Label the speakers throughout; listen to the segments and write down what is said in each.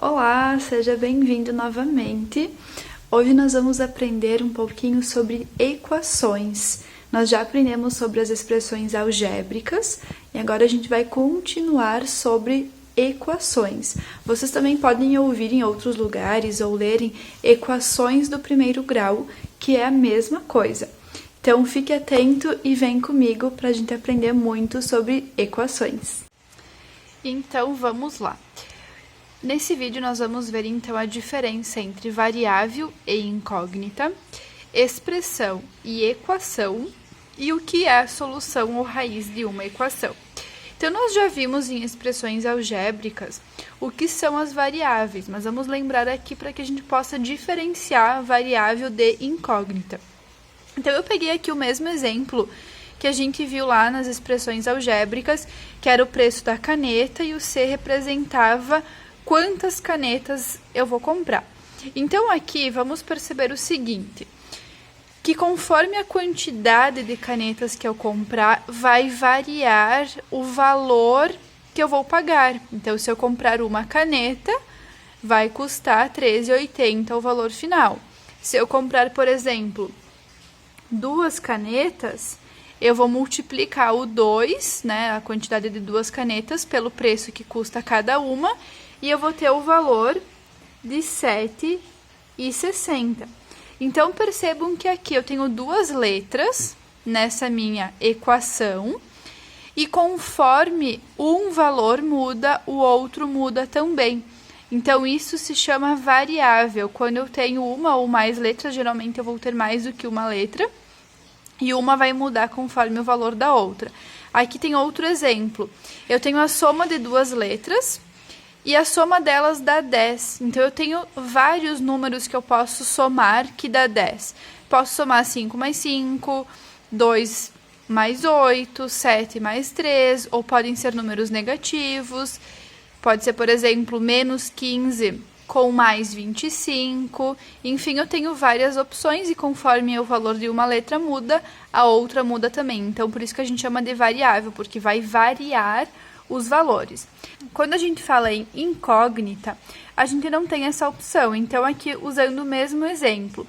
Speaker 1: Olá, seja bem-vindo novamente. Hoje nós vamos aprender um pouquinho sobre equações. Nós já aprendemos sobre as expressões algébricas e agora a gente vai continuar sobre equações. Vocês também podem ouvir em outros lugares ou lerem equações do primeiro grau, que é a mesma coisa. Então fique atento e vem comigo para a gente aprender muito sobre equações. Então vamos lá. Nesse vídeo nós vamos ver então a diferença entre variável e incógnita, expressão e equação e o que é a solução ou raiz de uma equação. Então nós já vimos em expressões algébricas o que são as variáveis, mas vamos lembrar aqui para que a gente possa diferenciar a variável de incógnita. Então eu peguei aqui o mesmo exemplo que a gente viu lá nas expressões algébricas, que era o preço da caneta e o C representava quantas canetas eu vou comprar. Então, aqui, vamos perceber o seguinte, que conforme a quantidade de canetas que eu comprar, vai variar o valor que eu vou pagar. Então, se eu comprar uma caneta, vai custar R$13,80 o valor final. Se eu comprar, por exemplo, 2 canetas, eu vou multiplicar o 2, né, a quantidade de 2 canetas, pelo preço que custa cada uma, e eu vou ter o valor de R$7,60. Então, percebam que aqui eu tenho 2 letras nessa minha equação, e conforme um valor muda, o outro muda também. Então, isso se chama variável. Quando eu tenho uma ou mais letras, geralmente eu vou ter mais do que uma letra, e uma vai mudar conforme o valor da outra. Aqui tem outro exemplo. Eu tenho a soma de 2 letras, e a soma delas dá 10. Então, eu tenho vários números que eu posso somar que dá 10. Posso somar 5 mais 5, 2 mais 8, 7 mais 3, ou podem ser números negativos. Pode ser, por exemplo, menos 15 com mais 25. Enfim, eu tenho várias opções e conforme o valor de uma letra muda, a outra muda também. Então, por isso que a gente chama de variável, porque vai variar os valores. Quando a gente fala em incógnita, a gente não tem essa opção. Então, aqui, usando o mesmo exemplo,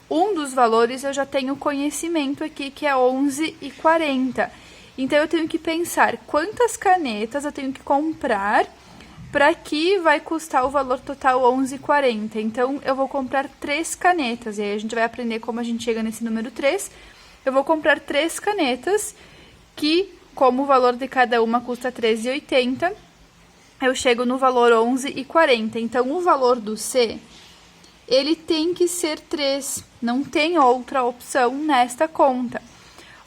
Speaker 1: um dos valores eu já tenho conhecimento aqui, que é 11,40. Então, eu tenho que pensar quantas canetas eu tenho que comprar para que vai custar o valor total 11,40. Então, eu vou comprar 3 canetas. E aí, a gente vai aprender como a gente chega nesse número 3. Eu vou comprar 3 canetas que, como o valor de cada uma custa R$13,80, eu chego no valor 11,40. Então, o valor do C, ele tem que ser 3. Não tem outra opção nesta conta.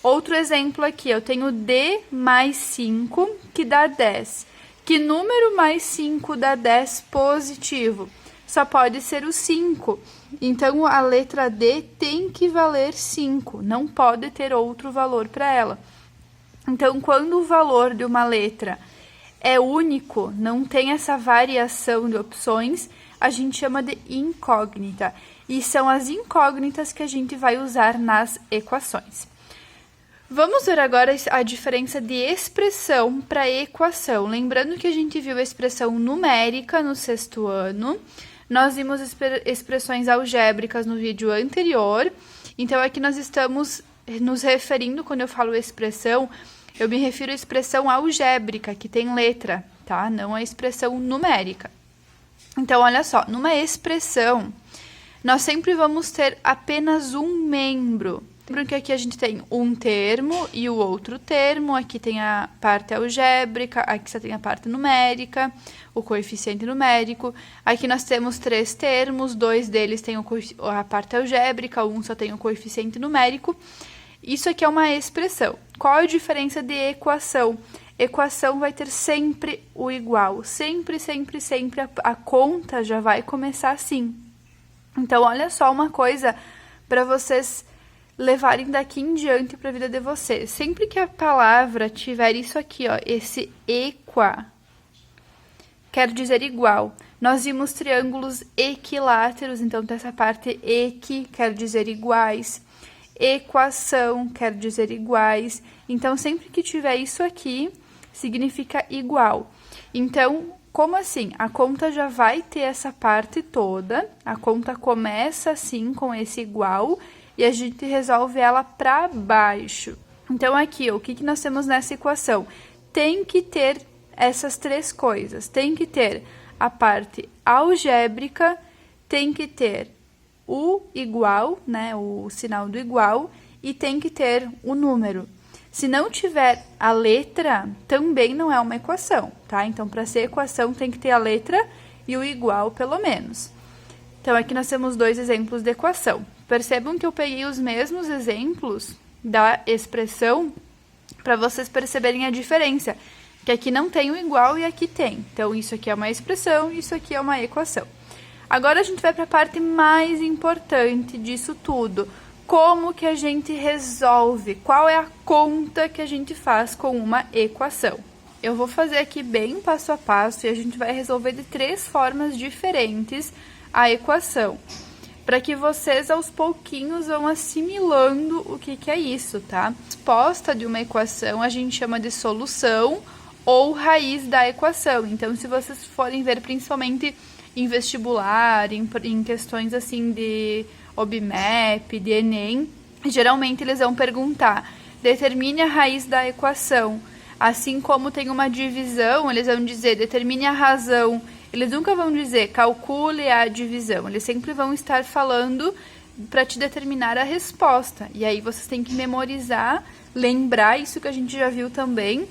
Speaker 1: Outro exemplo aqui, eu tenho D mais 5, que dá 10. Que número mais 5 dá 10 positivo? Só pode ser o 5. Então, a letra D tem que valer 5. Não pode ter outro valor para ela. Então, quando o valor de uma letra é único, não tem essa variação de opções, a gente chama de incógnita. E são as incógnitas que a gente vai usar nas equações. Vamos ver agora a diferença de expressão para equação. Lembrando que a gente viu a expressão numérica no 6º ano, nós vimos expressões algébricas no vídeo anterior, então aqui nós estamos nos referindo, quando eu falo expressão, eu me refiro à expressão algébrica, que tem letra, tá? Não à expressão numérica. Então, olha só, numa expressão, nós sempre vamos ter apenas um membro. Lembram que aqui a gente tem um termo e o outro termo, aqui tem a parte algébrica, aqui só tem a parte numérica, o coeficiente numérico. Aqui nós temos 3 termos, 2 deles têm a parte algébrica, um só tem o coeficiente numérico. Isso aqui é uma expressão. Qual a diferença de equação? Equação vai ter sempre o igual. Sempre, sempre, sempre a conta já vai começar assim. Então, olha só uma coisa para vocês levarem daqui em diante para a vida de vocês. Sempre que a palavra tiver isso aqui, ó, esse equa, quer dizer igual. Nós vimos triângulos equiláteros, então tem essa parte equi, quer dizer iguais. Equação quer dizer iguais. Então, sempre que tiver isso aqui, significa igual. Então, Como assim? A conta já vai ter essa parte toda, a conta começa assim com esse igual e a gente resolve ela para baixo. Então, aqui, o que nós temos nessa equação? Tem que ter essas três coisas. Tem que ter a parte algébrica, tem que ter o igual, né, o sinal do igual, e tem que ter o número. Se não tiver a letra, também não é uma equação, tá? Então, para ser equação, tem que ter a letra e o igual, pelo menos. Então, aqui nós temos dois exemplos de equação. Percebam que eu peguei os mesmos exemplos da expressão para vocês perceberem a diferença, que aqui não tem o igual e aqui tem. Então, isso aqui é uma expressão, isso aqui é uma equação. Agora, a gente vai para a parte mais importante disso tudo. Como que a gente resolve? Qual é a conta que a gente faz com uma equação? Eu vou fazer aqui bem passo a passo e a gente vai resolver de três formas diferentes a equação, para que vocês aos pouquinhos vão assimilando o que é isso, tá? A resposta de uma equação a gente chama de solução ou raiz da equação. Então, se vocês forem ver principalmente em vestibular, em questões assim de OBMEP, de Enem, geralmente eles vão perguntar, determine a raiz da equação. Assim como tem uma divisão, eles vão dizer, determine a razão. Eles nunca vão dizer, calcule a divisão. Eles sempre vão estar falando para te determinar a resposta. E aí vocês têm que memorizar, lembrar isso que a gente já viu também,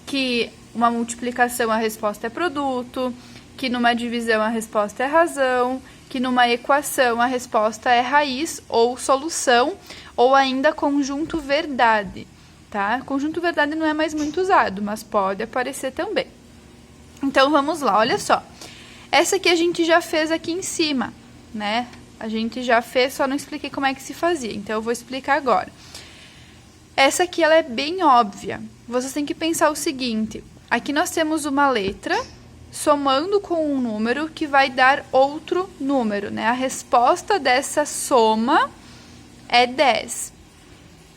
Speaker 1: que uma multiplicação a resposta é produto, que numa divisão a resposta é razão, que numa equação a resposta é raiz ou solução, ou ainda conjunto verdade, tá? Conjunto verdade não é mais muito usado, mas pode aparecer também. Então, vamos lá, olha só. Essa aqui a gente já fez aqui em cima, né? A gente já fez, só não expliquei como é que se fazia, então eu vou explicar agora. Essa aqui, ela é bem óbvia. Vocês têm que pensar o seguinte, aqui nós temos uma letra somando com um número que vai dar outro número, né? A resposta dessa soma é 10.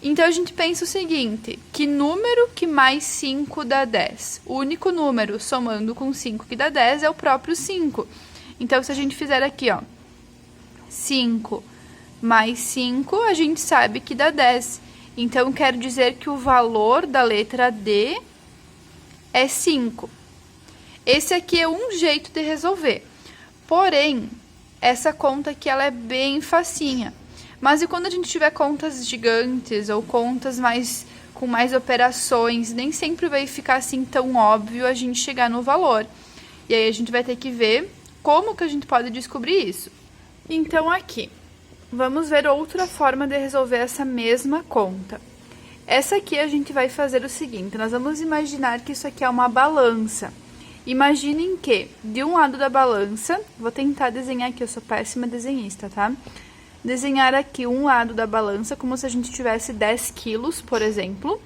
Speaker 1: Então, a gente pensa o seguinte, que número que mais 5 dá 10? O único número somando com 5 que dá 10 é o próprio 5. Então, se a gente fizer aqui, ó, 5 mais 5, a gente sabe que dá 10. Então, quer dizer que o valor da letra D é 5. Esse aqui é um jeito de resolver. Porém, essa conta aqui ela é bem facinha. Mas e quando a gente tiver contas gigantes ou contas com mais operações, nem sempre vai ficar assim tão óbvio a gente chegar no valor. E aí a gente vai ter que ver como que a gente pode descobrir isso. Então aqui, vamos ver outra forma de resolver essa mesma conta. Essa aqui a gente vai fazer o seguinte, nós vamos imaginar que isso aqui é uma balança. Imaginem que, de um lado da balança, vou tentar desenhar aqui, eu sou péssima desenhista, tá? Desenhar aqui um lado da balança, como se a gente tivesse 10 quilos, por exemplo,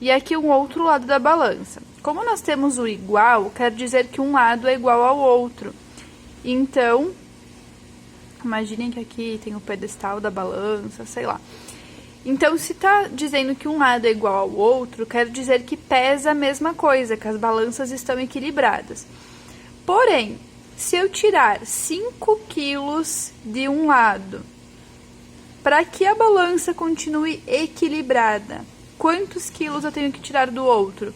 Speaker 1: e aqui um outro lado da balança. Como nós temos o igual, quer dizer que um lado é igual ao outro. Então, imaginem que aqui tem o pedestal da balança, sei lá. Então, se tá dizendo que um lado é igual ao outro, quer dizer que pesa a mesma coisa, que as balanças estão equilibradas. Porém, se eu tirar 5 quilos de um lado, para que a balança continue equilibrada, quantos quilos eu tenho que tirar do outro?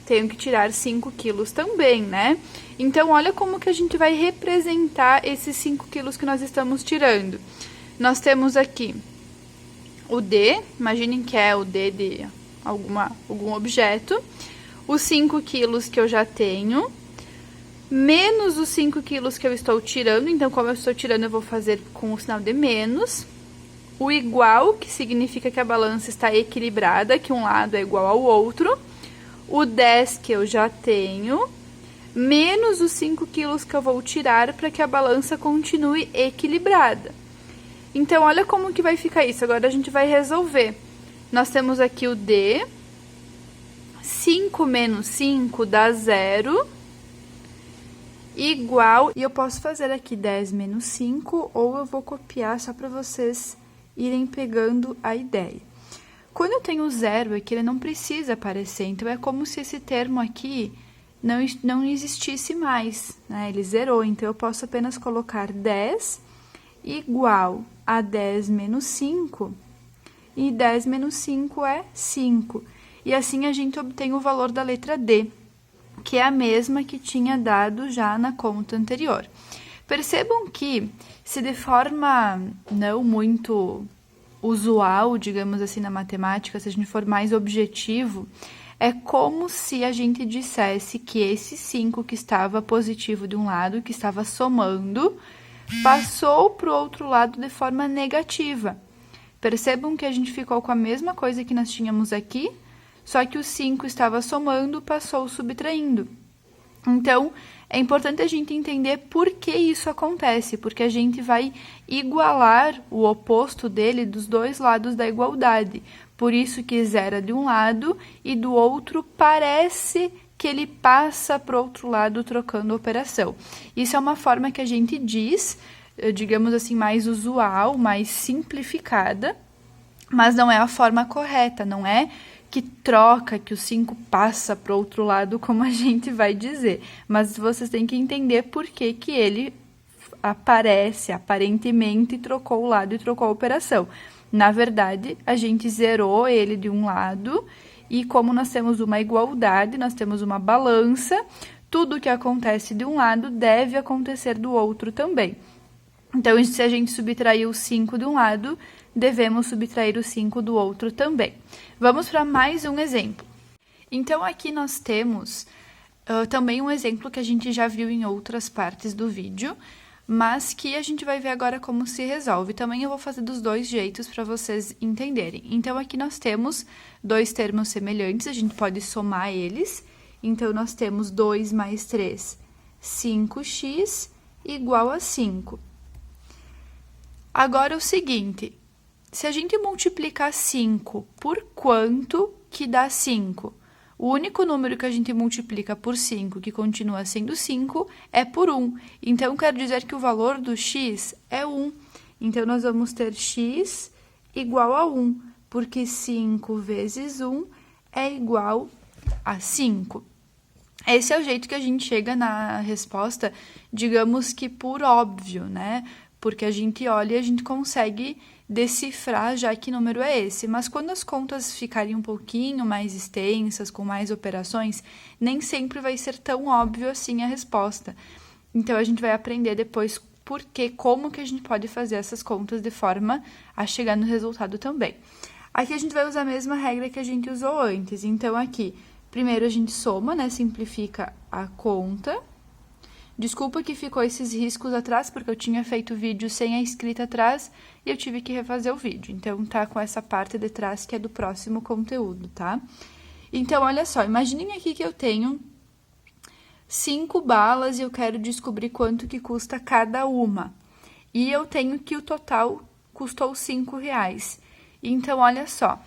Speaker 1: Tenho que tirar 5 quilos também, né? Então, olha como que a gente vai representar esses 5 quilos que nós estamos tirando. Nós temos aqui o D, imaginem que é o D de algum objeto, os 5 quilos que eu já tenho, menos os 5 quilos que eu estou tirando, então como eu estou tirando eu vou fazer com o sinal de menos, o igual, que significa que a balança está equilibrada, que um lado é igual ao outro, o 10 que eu já tenho, menos os 5 quilos que eu vou tirar para que a balança continue equilibrada. Então, olha como que vai ficar isso. Agora, a gente vai resolver. Nós temos aqui o D. 5 menos 5 dá 0. Igual... E eu posso fazer aqui 10 menos 5, ou eu vou copiar só para vocês irem pegando a ideia. Quando eu tenho 0 aqui, ele não precisa aparecer. Então, é como se esse termo aqui, não existisse mais, né? Ele zerou, então eu posso apenas colocar 10 igual a 10 menos 5, e 10 menos 5 é 5. E assim a gente obtém o valor da letra D, que é a mesma que tinha dado já na conta anterior. Percebam que, se de forma não muito usual, digamos assim, na matemática, se a gente for mais objetivo, é como se a gente dissesse que esse 5 que estava positivo de um lado, que estava somando, passou para o outro lado de forma negativa. Percebam que a gente ficou com a mesma coisa que nós tínhamos aqui, só que o 5 estava somando, passou subtraindo. Então, é importante a gente entender por que isso acontece, porque a gente vai igualar o oposto dele dos dois lados da igualdade. Por isso que zera de um lado e do outro parece que ele passa para o outro lado trocando a operação. Isso é uma forma que a gente diz, digamos assim, mais usual, mais simplificada, mas não é a forma correta, não é que troca, que o 5 passa para o outro lado, como a gente vai dizer. Mas vocês têm que entender por que que ele aparece, aparentemente trocou o lado e trocou a operação. Na verdade, a gente zerou ele de um lado e como nós temos uma igualdade, nós temos uma balança, tudo que acontece de um lado deve acontecer do outro também. Então, se a gente subtrair o 5 de um lado, devemos subtrair o 5 do outro também. Vamos para mais um exemplo. Então, aqui nós temos também um exemplo que a gente já viu em outras partes do vídeo, mas que a gente vai ver agora como se resolve. Também eu vou fazer dos dois jeitos para vocês entenderem. Então, aqui nós temos dois termos semelhantes, a gente pode somar eles. Então, nós temos 2 mais 3, 5x igual a 5. Agora, o seguinte, se a gente multiplicar 5 por quanto que dá 5? O único número que a gente multiplica por 5, que continua sendo 5, é por 1. Então, quer dizer que o valor do x é 1. Então, nós vamos ter x igual a 1, porque 5 vezes 1 é igual a 5. Esse é o jeito que a gente chega na resposta, digamos que por óbvio, né? Porque a gente olha e a gente consegue decifrar já que número é esse. Mas quando as contas ficarem um pouquinho mais extensas, com mais operações, nem sempre vai ser tão óbvio assim a resposta. Então, a gente vai aprender depois como que a gente pode fazer essas contas de forma a chegar no resultado também. Aqui a gente vai usar a mesma regra que a gente usou antes. Então, aqui, primeiro a gente soma, né? Simplifica a conta. Desculpa que ficou esses riscos atrás, porque eu tinha feito o vídeo sem a escrita atrás e eu tive que refazer o vídeo. Então, tá com essa parte de trás que é do próximo conteúdo, tá? Então, olha só, imaginem aqui que eu tenho 5 balas e eu quero descobrir quanto que custa cada uma. E eu tenho que o total custou R$5. Então, olha só,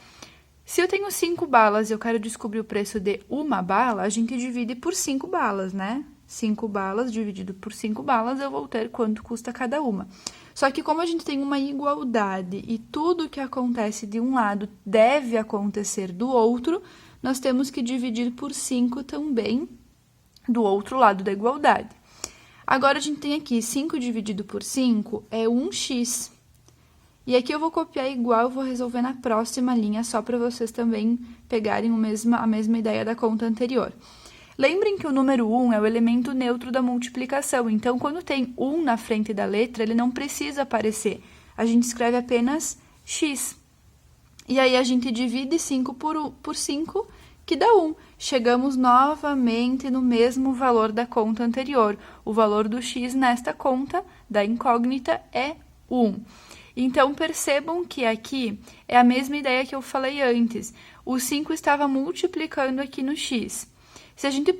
Speaker 1: se eu tenho 5 balas e eu quero descobrir o preço de uma bala, a gente divide por 5 balas, né? 5 balas dividido por 5 balas, eu vou ter quanto custa cada uma. Só que como a gente tem uma igualdade e tudo que acontece de um lado deve acontecer do outro, nós temos que dividir por 5 também do outro lado da igualdade. Agora, a gente tem aqui 5 dividido por 5 é 1x. E aqui eu vou copiar igual, eu vou resolver na próxima linha, só para vocês também pegarem a mesma ideia da conta anterior. Lembrem que o número 1 é o elemento neutro da multiplicação, então, quando tem 1 na frente da letra, ele não precisa aparecer. A gente escreve apenas x. E aí, a gente divide 5 por 5, que dá 1. Chegamos novamente no mesmo valor da conta anterior. O valor do x nesta conta, da incógnita, é 1. Então, percebam que aqui é a mesma ideia que eu falei antes. O 5 estava multiplicando aqui no x. Se a gente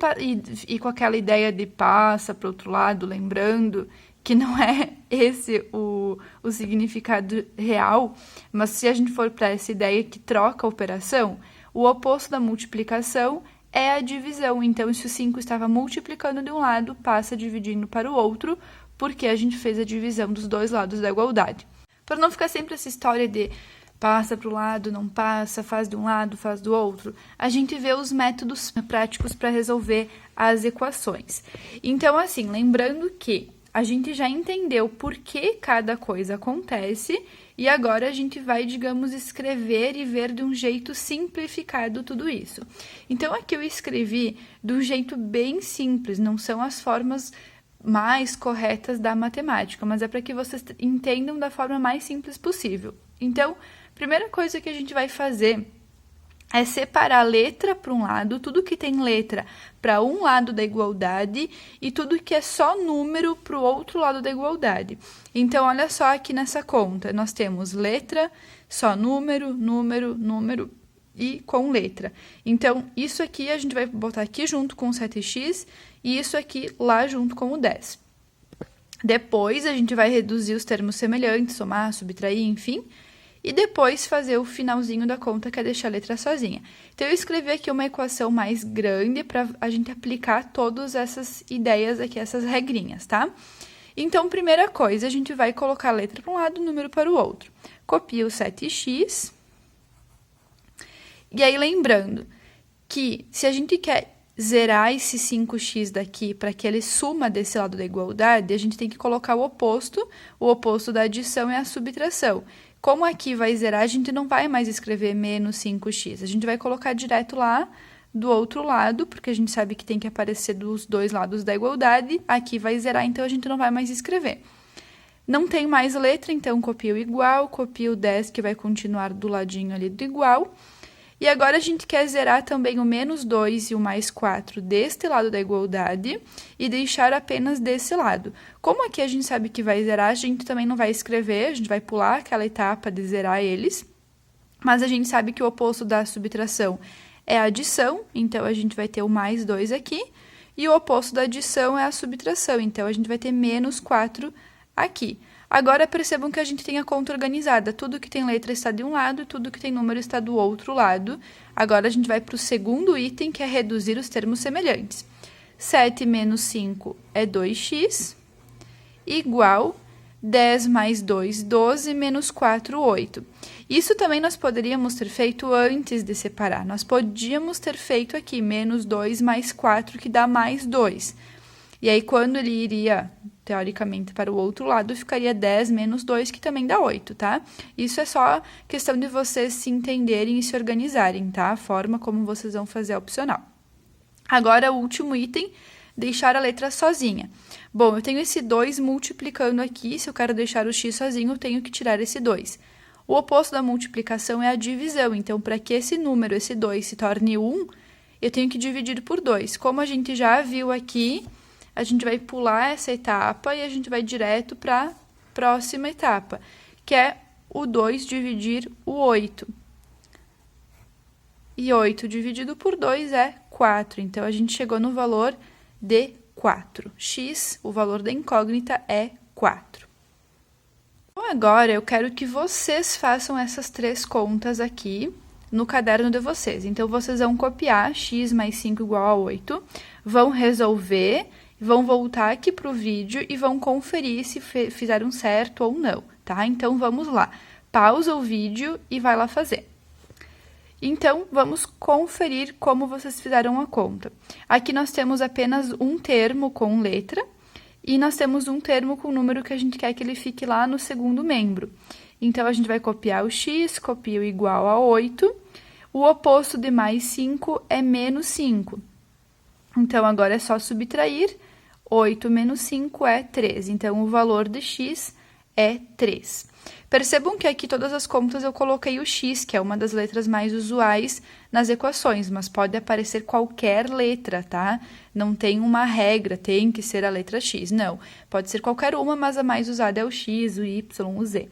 Speaker 1: ir com aquela ideia de passa para o outro lado, lembrando que não é esse o significado real, mas se a gente for para essa ideia que troca a operação, o oposto da multiplicação é a divisão. Então, se o 5 estava multiplicando de um lado, passa dividindo para o outro, porque a gente fez a divisão dos dois lados da igualdade. Para não ficar sempre essa história de passa para o lado, não passa, faz de um lado, faz do outro, a gente vê os métodos práticos para resolver as equações. Então, assim, lembrando que a gente já entendeu por que cada coisa acontece e agora a gente vai, digamos, escrever e ver de um jeito simplificado tudo isso. Então, aqui eu escrevi de um jeito bem simples, não são as formas mais corretas da matemática, mas é para que vocês entendam da forma mais simples possível. Então, primeira coisa que a gente vai fazer é separar a letra para um lado, tudo que tem letra para um lado da igualdade e tudo que é só número para o outro lado da igualdade. Então, olha só aqui nessa conta, nós temos letra, só número, número, número e com letra. Então, isso aqui a gente vai botar aqui junto com o 7x e isso aqui lá junto com o 10. Depois, a gente vai reduzir os termos semelhantes, somar, subtrair, enfim, e depois fazer o finalzinho da conta, que é deixar a letra sozinha. Então, eu escrevi aqui uma equação mais grande para a gente aplicar todas essas ideias aqui, essas regrinhas, tá? Então, primeira coisa, a gente vai colocar a letra para um lado, o número para o outro. Copia o 7x. E aí, lembrando que se a gente quer zerar esse 5x daqui para que ele suma desse lado da igualdade, a gente tem que colocar o oposto da adição é a subtração. Como aqui vai zerar, a gente não vai mais escrever menos 5x, a gente vai colocar direto lá do outro lado, porque a gente sabe que tem que aparecer dos dois lados da igualdade, aqui vai zerar, então a gente não vai mais escrever. Não tem mais letra, então copia o igual, copia o 10, que vai continuar do ladinho ali do igual. E agora a gente quer zerar também o menos 2 e o mais 4 deste lado da igualdade e deixar apenas desse lado. Como aqui a gente sabe que vai zerar, a gente também não vai escrever, a gente vai pular aquela etapa de zerar eles, mas a gente sabe que o oposto da subtração é a adição, então a gente vai ter o mais 2 aqui, e o oposto da adição é a subtração, então a gente vai ter menos 4 aqui. Agora, percebam que a gente tem a conta organizada. Tudo que tem letra está de um lado e tudo que tem número está do outro lado. Agora, a gente vai para o segundo item, que é reduzir os termos semelhantes. 7 menos 5 é 2x, igual 10 mais 2, 12, menos 4, 8. Isso também nós poderíamos ter feito antes de separar. Nós podíamos ter feito aqui, menos 2 mais 4, que dá mais 2. E aí, quando ele iria, teoricamente, para o outro lado, ficaria 10 menos 2, que também dá 8, tá? Isso é só questão de vocês se entenderem e se organizarem, tá? A forma como vocês vão fazer é opcional. Agora, o último item, deixar a letra sozinha. Bom, eu tenho esse 2 multiplicando aqui, se eu quero deixar o x sozinho, eu tenho que tirar esse 2. O oposto da multiplicação é a divisão, então, para que esse número, esse 2, se torne 1, eu tenho que dividir por 2. Como a gente já viu aqui, a gente vai pular essa etapa e a gente vai direto para a próxima etapa, que é o 2 dividir o 8. E 8 dividido por 2 é 4, então a gente chegou no valor de 4. X, o valor da incógnita, é 4. Então, agora eu quero que vocês façam essas 3 contas aqui no caderno de vocês. Então, vocês vão copiar x mais 5 igual a 8, vão resolver, vão voltar aqui para o vídeo e vão conferir se fizeram certo ou não, tá? Então, vamos lá. Pausa o vídeo e vai lá fazer. Então, vamos conferir como vocês fizeram a conta. Aqui nós temos apenas um termo com letra e nós temos um termo com número que a gente quer que ele fique lá no segundo membro. Então, a gente vai copiar o x, copia o igual a 8. O oposto de mais 5 é menos 5. Então, agora é só subtrair. 8 menos 5 é 13. Então, o valor de x é 3. Percebam que aqui todas as contas eu coloquei o x, que é uma das letras mais usuais nas equações, mas pode aparecer qualquer letra, tá? Não tem uma regra, tem que ser a letra x, não. Pode ser qualquer uma, mas a mais usada é o x, o y, o z.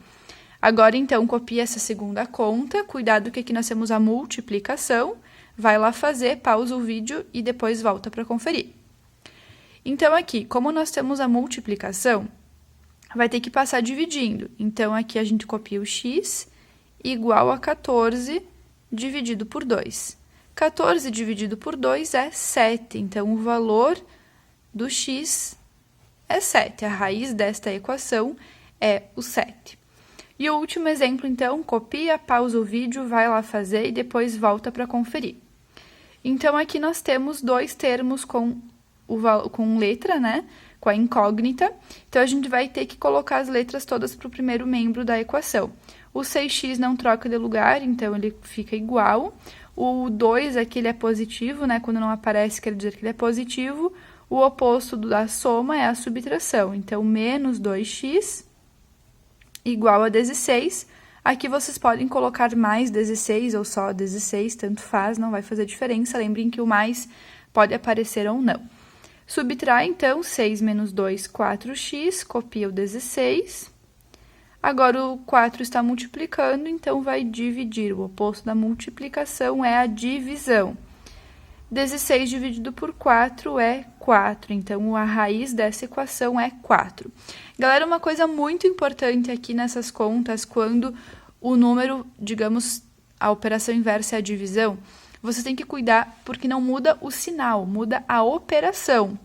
Speaker 1: Agora, então, copia essa segunda conta, cuidado que aqui nós temos a multiplicação, vai lá fazer, pausa o vídeo e depois volta para conferir. Então, aqui, como nós temos a multiplicação, vai ter que passar dividindo. Então, aqui a gente copia o x igual a 14 dividido por 2. 14 dividido por 2 é 7. Então, o valor do x é 7. A raiz desta equação é o 7. E o último exemplo, então, copia, pausa o vídeo, vai lá fazer e depois volta para conferir. Então, aqui nós temos dois termos com letra, né? Com a incógnita. Então, a gente vai ter que colocar as letras todas para o primeiro membro da equação. O 6x não troca de lugar, então ele fica igual. O 2 aqui ele é positivo, né? Quando não aparece, quer dizer que ele é positivo. O oposto da soma é a subtração. Então, menos 2x igual a 16. Aqui vocês podem colocar mais 16 ou só 16, tanto faz, não vai fazer diferença. Lembrem que o mais pode aparecer ou não. Subtrai, então, 6 menos 2, 4x, copia o 16. Agora, o 4 está multiplicando, então vai dividir. O oposto da multiplicação é a divisão. 16 dividido por 4 é 4, então a raiz dessa equação é 4. Galera, uma coisa muito importante aqui nessas contas, quando o número, digamos, a operação inversa é a divisão, você tem que cuidar porque não muda o sinal, muda a operação.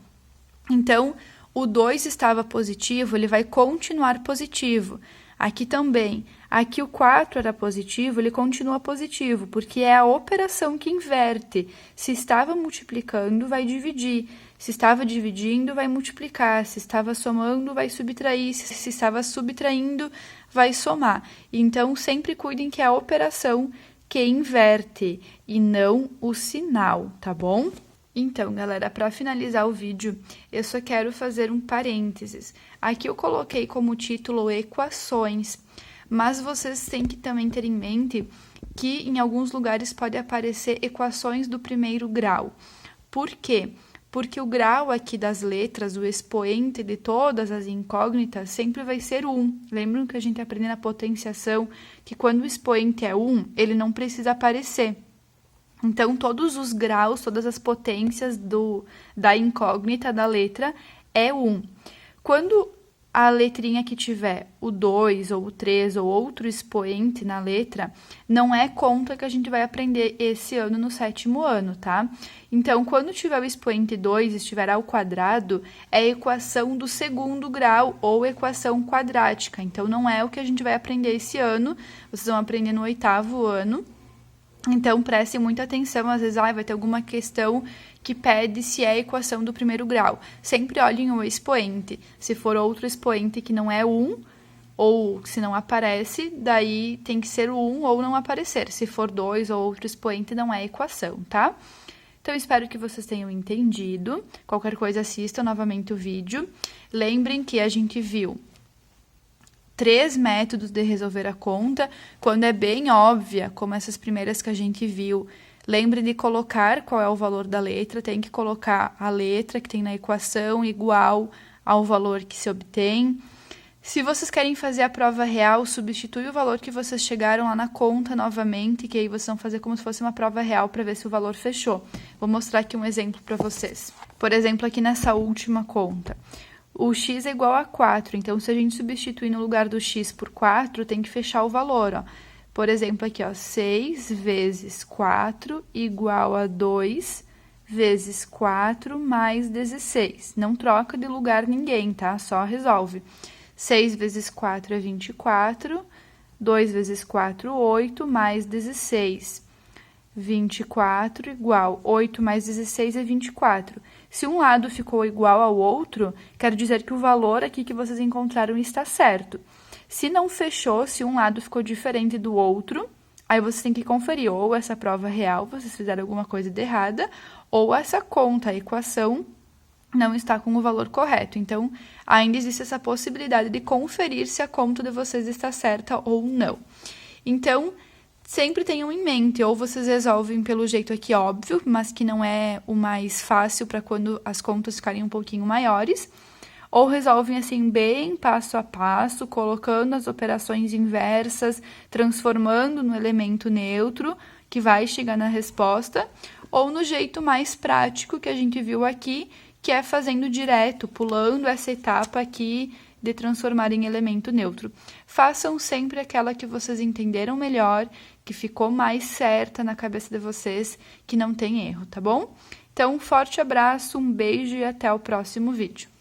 Speaker 1: Então, o 2 estava positivo, ele vai continuar positivo. Aqui também. Aqui o 4 era positivo, ele continua positivo, porque é a operação que inverte. Se estava multiplicando, vai dividir. Se estava dividindo, vai multiplicar. Se estava somando, vai subtrair. Se estava subtraindo, vai somar. Então, sempre cuidem que é a operação que inverte e não o sinal, tá bom? Então, galera, para finalizar o vídeo, eu só quero fazer um parênteses. Aqui eu coloquei como título equações, mas vocês têm que também ter em mente que em alguns lugares pode aparecer equações do primeiro grau. Por quê? Porque o grau aqui das letras, o expoente de todas as incógnitas, sempre vai ser 1. Lembram que a gente aprendeu na potenciação que quando o expoente é 1, ele não precisa aparecer. Então, todos os graus, todas as potências da incógnita da letra é 1. Quando a letrinha que tiver o 2 ou o 3 ou outro expoente na letra, não é conta que a gente vai aprender esse ano no 7º ano, tá? Então, quando tiver o expoente 2 e estiver ao quadrado, é a equação do segundo grau ou equação quadrática. Então, não é o que a gente vai aprender esse ano, vocês vão aprender no 8º ano. Então, prestem muita atenção, às vezes vai ter alguma questão que pede se é a equação do primeiro grau. Sempre olhem o expoente. Se for outro expoente que não é 1, ou se não aparece, daí tem que ser o 1 ou não aparecer. Se for 2 ou outro expoente, não é equação, tá? Então, espero que vocês tenham entendido. Qualquer coisa, assistam novamente o vídeo. Lembrem que a gente viu 3 métodos de resolver a conta, quando é bem óbvia, como essas primeiras que a gente viu. Lembre de colocar qual é o valor da letra, tem que colocar a letra que tem na equação igual ao valor que se obtém. Se vocês querem fazer a prova real, substitui o valor que vocês chegaram lá na conta novamente, que aí vocês vão fazer como se fosse uma prova real para ver se o valor fechou. Vou mostrar aqui um exemplo para vocês. Por exemplo, aqui nessa última conta. O x é igual a 4, então se a gente substituir no lugar do x por 4, tem que fechar o valor, ó. Por exemplo, aqui, ó, 6 vezes 4 igual a 2 vezes 4 mais 16. Não troca de lugar ninguém, tá? Só resolve. 6 vezes 4 é 24, 2 vezes 4, 8, mais 16. 24 igual 8 mais 16 é 24. Se um lado ficou igual ao outro, quer dizer que o valor aqui que vocês encontraram está certo. Se não fechou, se um lado ficou diferente do outro, aí vocês têm que conferir ou essa prova real, vocês fizeram alguma coisa de errada, ou essa conta, a equação, não está com o valor correto. Então, ainda existe essa possibilidade de conferir se a conta de vocês está certa ou não. Então, sempre tenham em mente, ou vocês resolvem pelo jeito aqui óbvio, mas que não é o mais fácil para quando as contas ficarem um pouquinho maiores, ou resolvem assim bem passo a passo, colocando as operações inversas, transformando no elemento neutro, que vai chegar na resposta, ou no jeito mais prático que a gente viu aqui, que é fazendo direto, pulando essa etapa aqui de transformar em elemento neutro. Façam sempre aquela que vocês entenderam melhor, que ficou mais certa na cabeça de vocês, que não tem erro, tá bom? Então, um forte abraço, um beijo e até o próximo vídeo.